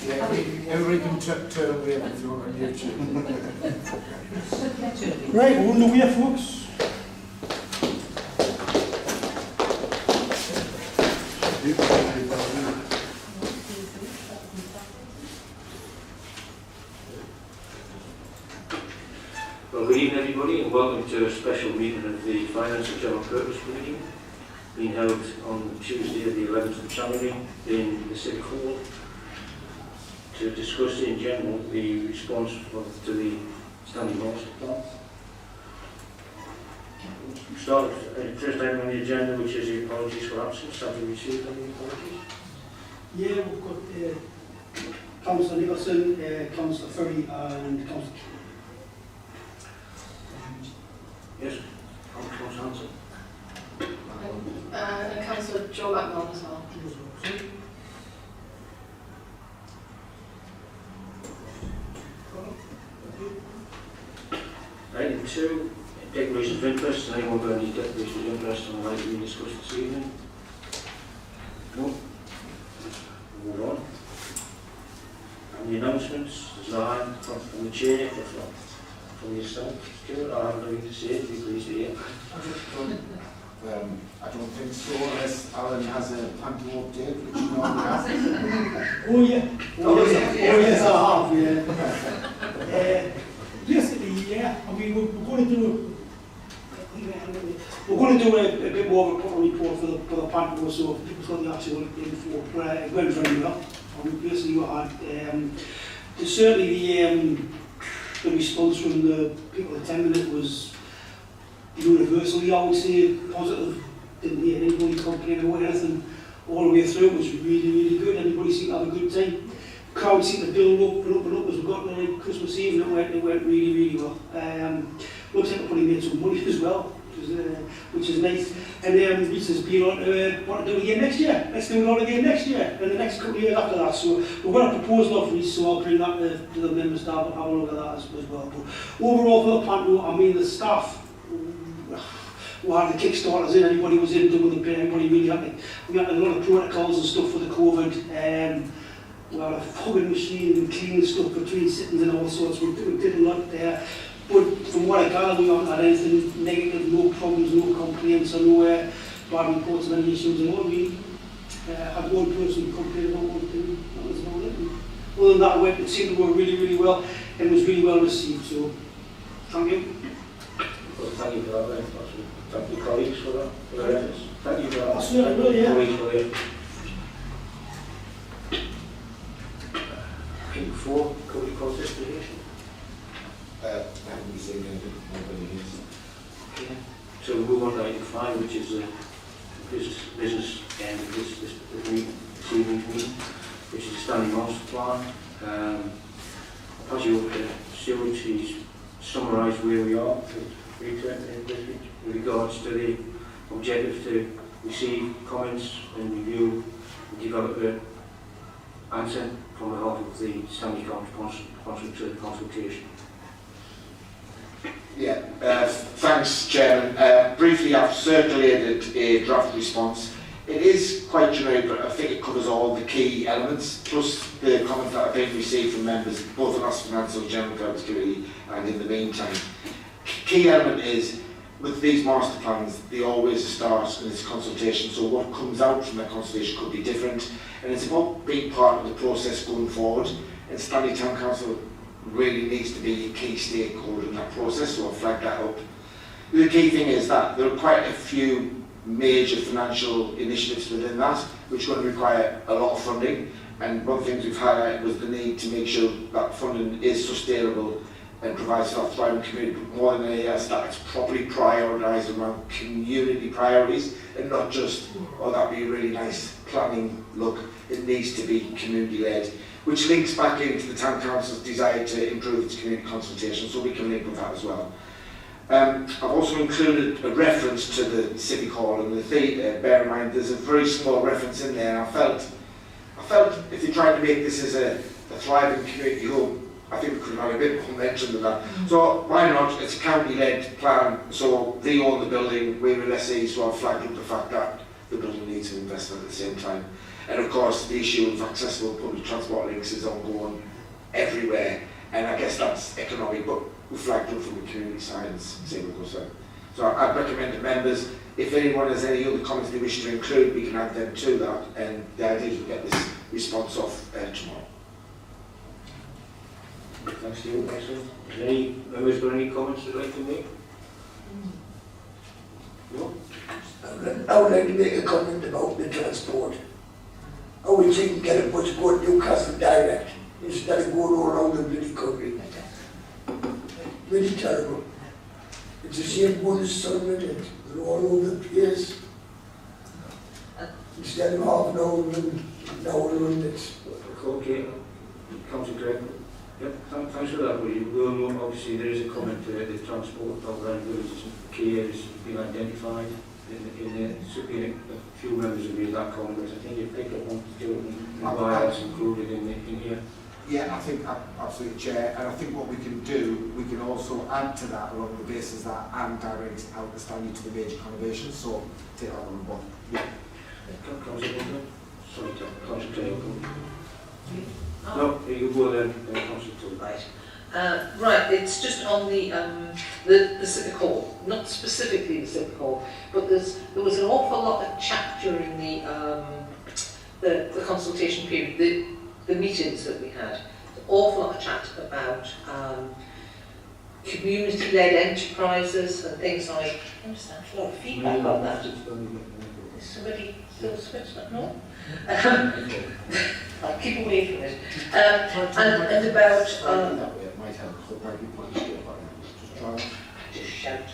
Yeah, everybody can turn away if you want on YouTube. Right, we're underway, folks. Well, good evening everybody and welcome to a special meeting of the Finance and General Purpose Committee being held on Tuesday the 11th of January in the Civic Hall to discuss in general the response to the Stanley Master Plan. We start at the first item on the agenda, which is the apologies for absence. Have you received any apologies? Yeah, we've got Councillor Nicholson, Councillor Ferry and Councillor Yes. Councillor Hanson. And Councillor Joe McMahon as well. Item 2, declarations of interest. Has anyone got any declarations of interest on the item being discussed this evening? No? Move on. And the announcements, there's a line from the chair, from yourself, Stuart. I have nothing to say, if you please hear. I don't think so, unless Alan has a plan to update, which you normally have. Oh yeah, yes I have, yeah. Basically, yeah, I mean we're going to do a bit more of a report for the Panto, so people got the actual info, it went very well. I mean, basically we had certainly the response from the people attending it was universally, I would say, positive. Didn't hear anybody complain or anything all the way through. It was really, really good. Everybody seemed to have a good time. The crowd seemed to build up as we got to Christmas Eve, and it went really, really well. Looks like we probably made some money as well, which is nice. And Lisa's been on to want to do it again next year. Let's do it all again next year, and the next couple of years after that. So we've got a proposal off Lisa, so I'll bring that to the members staff and have a look at that as well. But overall for the Panto, I mean the staff, we had the Kickstarters in, everybody was in doing the bit, everybody really happy. We had a lot of protocols and stuff for the COVID. We had a fogging machine and cleaning stuff between sittings and all sorts. We did a lot there. But from what I gather, we haven't had anything negative, no problems, no complaints, or no bad reports of any issues at all, really. Had one person complain about one thing, that was about it. Other than that, it seemed to work really, really well and was really well received. So, thank you. Well, thank you for that, very much. Thank you, colleagues, for that. Thank you for that. That's it, I will, yeah. Colleagues for that. Item 4, code of contest litigation. I haven't seen anything, nobody is. Okay. So we move on to item 5, which is the business end of this evening's meeting, which is the Stanley Master Plan. I'll pass you over to Stuart. He's summarised where we are with regards to the objective to receive comments and review and develop an answer from the half of the Stanley consultation. Yeah, thanks, Chairman. Briefly, I've circulated a draft response. It is quite generic, but I think it covers all the key elements, plus the comments that I've been received from members, both on us Finance and General Purpose Committee and in the meantime. Key element is, with these master plans, they always start in this consultation, so what comes out from that consultation could be different, and it's about being part of the process going forward, and Stanley Town Council really needs to be a key stakeholder in that process, so I'll flag that up. The key thing is that there are quite a few major financial initiatives within that, which are going to require a lot of funding, and one of the things we've highlighted was the need to make sure that funding is sustainable and provides for a thriving community, but more than anything else, that it's properly prioritised around community priorities, and not just, oh, that'd be a really nice planning look. It needs to be community-led, which links back into the Town Council's desire to improve its community consultation, so we can link with that as well. I've also included a reference to the Civic Hall and the theatre. Bear in mind, there's a very small reference in there, and I felt if you're trying to make this as a thriving community home, I think we could have had a bit more mention of that. So why not? It's a county-led plan, so they own the building, we're a lessee, so I've flagged up the fact that the building needs an investment at the same time. And of course, the issue of accessible public transport links is ongoing everywhere, and I guess that's economic, but we flagged up from the community side and say we'll go so. So I'd recommend to members, if anyone has any other comments they wish to include, we can add them to that, and the idea is we'll get this response off tomorrow. Thanks to you, excellent. Is there any members got any comments they'd like to make? No? I would like to make a comment about the transport. I wish you can get a bus going to Newcastle direct instead of going all around the bloody country. Really terrible. It's a shame going to Sunderland and they're all over the place. Instead of half an hour and an hour and it's Okay, Councillor Craig. Yep, thanks for that, Willie. Well, obviously there is a comment the transport of around villages and key areas being identified in the a few members have made that comment, but I think you picked up on to do it and why that's included in here. Yeah, I think absolutely, Chair, and I think what we can do, we can also add to that along the basis that and direct out the standing to the major conurbations, so take that on board. Yeah. Councillor Butler? Sorry, Councillor Craig. No, you go then, Councillor Tully. Right. Right, it's just on the Civic Hall, not specifically the Civic Hall, but there was an awful lot of chat during the consultation period, the meetings that we had. An awful lot of chat about community-led enterprises and things like. I understand a lot of feedback on that. Is somebody still switched that? No. I'll keep away from it. And about. That way it might help. So it might be punished about it. Just try. Just shout.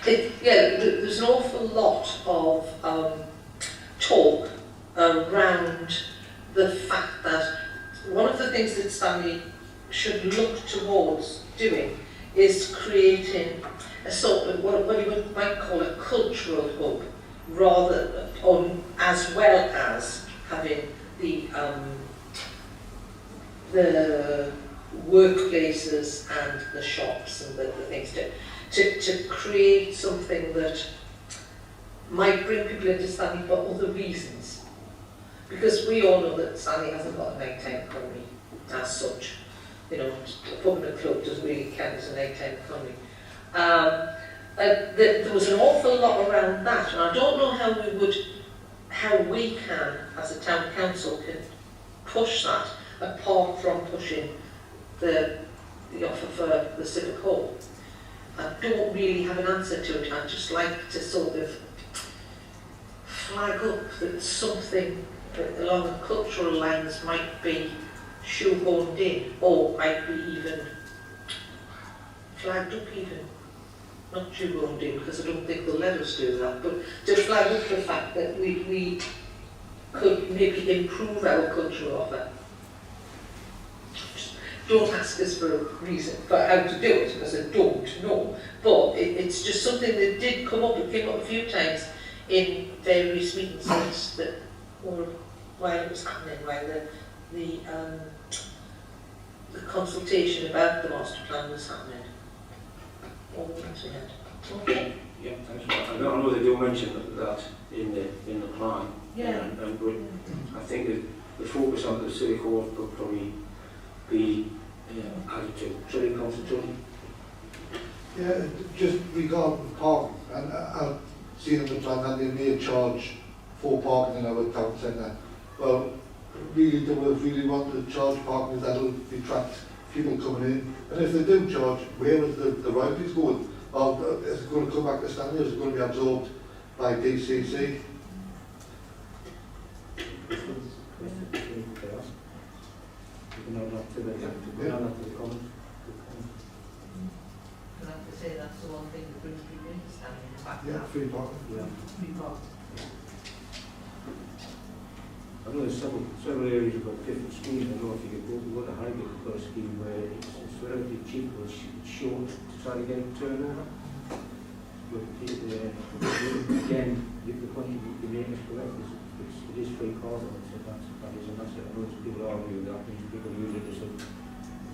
There's an awful lot of talk around the fact that one of the things that Stanley should look towards doing is creating a sort of what you might call a cultural hub, rather on as well as having the workplaces and the shops and the things to create something that might bring people into Stanley for other reasons. Because we all know that Stanley hasn't got a nighttime economy as such. You know, a pub and a club doesn't really count as a nighttime economy. There was an awful lot around that, and I don't know how we can, as a town council, can push that apart from pushing the offer for the Civic Hall. I don't really have an answer to it. I'd just like to sort of flag up that something along the cultural lines might be shoehorned in, or might be even flagged up even. Not shoehorned in, because I don't think they'll let us do that, but to flag up the fact that we could maybe improve our cultural offer. Don't ask us for a reason for how to do it, because I don't know. But it's just something that did come up. It came up a few times in various meetings that or while it was happening, while the consultation about the master plan was happening. All the things we had. Okay. Yeah, thanks for that. I know they do mention that in the plan. Yeah. But I think that the focus on the Civic Hall could probably be added to. Sorry, Councillor Tony. Yeah, just regarding parking, and I've seen in the plan that they may charge for parking in our town centre. Well, really, they will really want to charge parking, that'll detract people coming in. And if they do charge, where is the royalties going? Or is it going to come back to Stanley, or is it going to be absorbed by DCC? I have to say that's the one thing that brings people into Stanley, the fact Yeah, that free parking. free parking. I know there's several areas have got different schemes. I don't know if you could go to Highgate, we've got a scheme where it's relatively cheap, but it's short to try to get it turned over. But again, the point you make is correct. It is free parking, so that is a massive. I know people argue that means people use it as a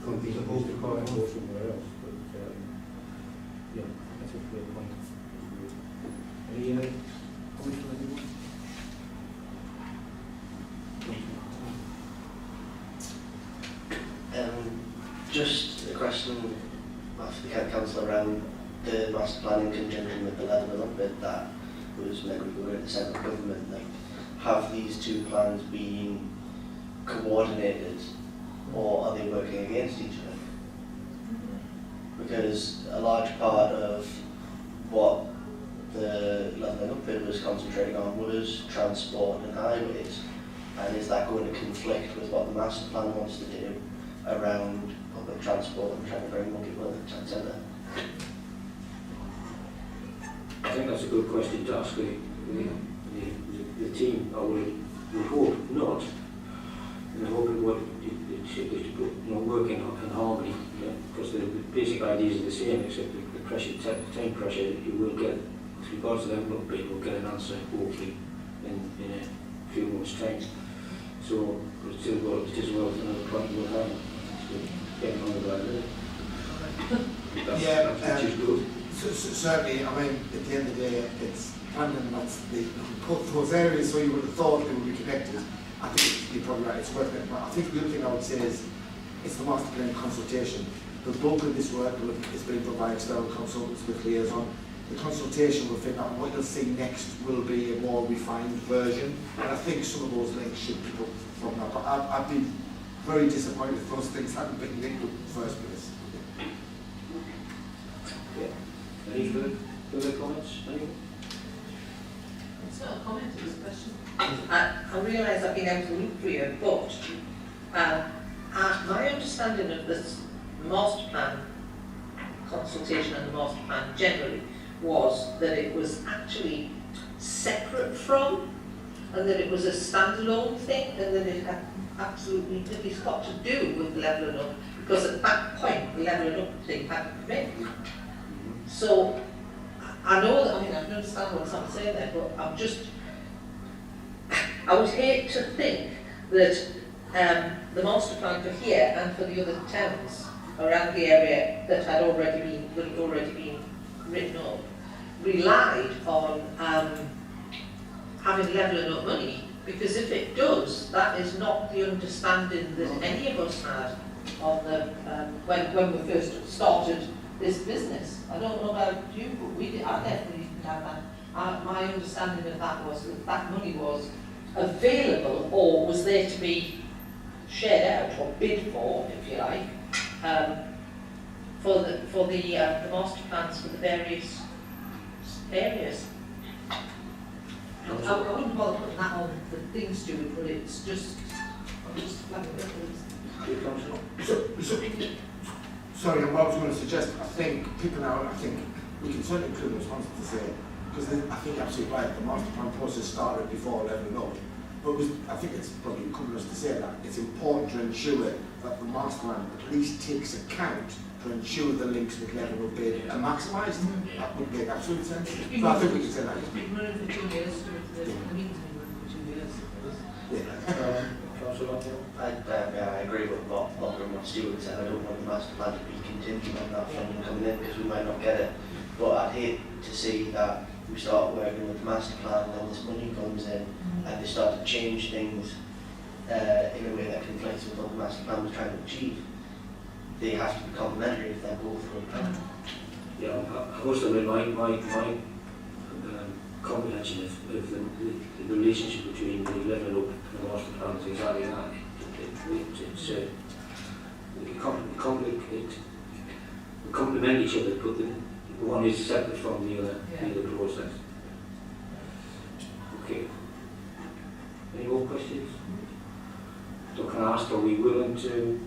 company supposed to car and go somewhere else. But yeah, that's a fair point. Any comments from anyone? Just a question of the Kent Council around the master plan in conjunction with the levelling up bit that was maybe we were at the central government. Like, have these two plans been coordinated, or are they working against each other? Because a large part of what the levelling up bit was concentrating on was transport and highways, and is that going to conflict with what the master plan wants to do around public transport and trying to bring more people to the town centre? I think that's a good question to ask the team. I would hope not. And I hope it would work in harmony, because the basic ideas are the same, except the pressure, time pressure you will get with regards to that look bit, we'll get an answer hopefully in a few months' time. So it is well another point we'll have. Getting on the right Yeah, that's good. Certainly, I mean, at the end of the day, it's planning, that's those areas where you would have thought they would be connected. I think you're probably right, it's worth it. But I think the other thing I would say is, it's the master plan consultation. The bulk of this work is being done by external consultants with liaison. The consultation will figure out what you'll see next will be a more refined version. And I think some of those links should be put from that. But I'd be very disappointed if those things hadn't been linked in the first place. Any further comments? Anyone? It's not a comment, it's a question. I realise I've been out of the loop for you, but my understanding of this master plan consultation and the master plan generally was that it was actually separate from, and that it was a standalone thing, and that it had absolutely nothing got to do with levelling up, because at that point the levelling up thing hadn't come in. So I know that, I mean, I can understand what someone's saying there, but I would hate to think that the master plan for here and for the other towns around the area that had already been written up relied on having levelling up money, because if it does, that is not the understanding that any of us had on the when we first started this business. I don't know about you, but I definitely didn't have that. My understanding of that was that that money was available or was there to be shared out or bid for, if you like, for the master plans for the various areas. I wouldn't bother putting that on the things to it, but it's just, I'm just flagging it. Sorry, what I was going to suggest, I think people now, I think we can certainly include the response to say, because I think absolutely right, the master plan process started before levelling up. But I think it's probably incumbent us to say that it's important to ensure that the master plan at least takes account to ensure the links with levelling up bid are maximised. That would make absolute sense. So I think we can say that. It's been running for 2 years, the meeting's been running for 2 years. I agree with what Stuart said. I don't want the master plan to be contingent on that funding coming in, because we might not get it. But I'd hate to see that we start working with the master plan and this money comes in and they start to change things in a way that conflicts with what the master plan was trying to achieve. They have to be complementary if they're both for a plan. Yeah, I must admit my comprehension of the relationship between the levelling up and the master plan is exactly that. It complement each other, but the one is separate from the other process. Okay. Any more questions? So can I ask, are we willing to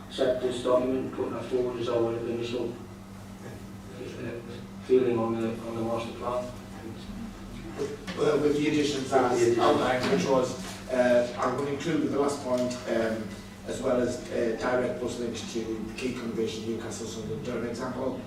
accept this document and put that forward as our initial feeling on the master plan? With the additions as outlined, which was, I'm going to include with the last point, as well as direct bus links to the key conversion Newcastle Sunderland Durham example.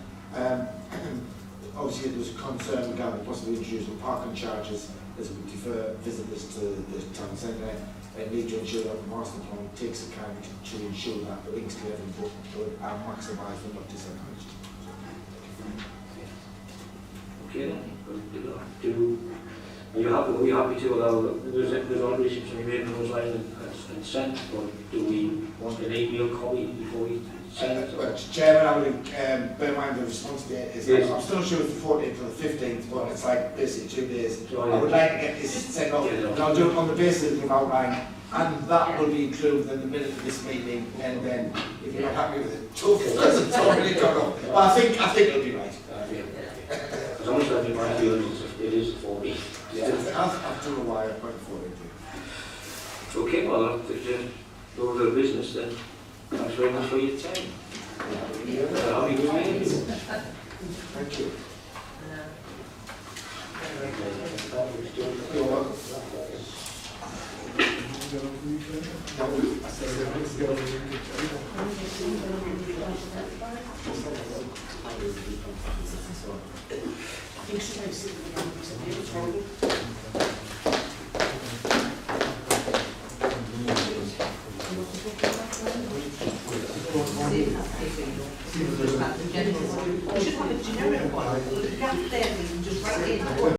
Obviously there was a concern regarding possibly introducing parking charges as we defer visitors to the town centre, and need to ensure that the master plan takes account to ensure that the links to everyone are maximised and not disadvantaged. Okay then, do Are you happy to allow those alterations to be made in those lines and sent, or do we want an email copy before we send it? But Chairman, I would bear in mind the response date is, Yes. I'm still not sure it's the 14th or the 15th, but it's like basically 2 days. So I would like to get this sent up, Get it up. and I'll do it on the basis of the outline, and that will be included in the minute of this meeting, and then if you're not happy with it, tough, because it's already gone up. But I think it'll be right. As long as I do my feelings, it is 40. Yeah, I don't know why I've got the 14th. Okay, well, if there's no other business, then thanks very much for your time. Have a good meeting. Thank you. You're welcome. You should have a generic one, the gap there, you can just write in.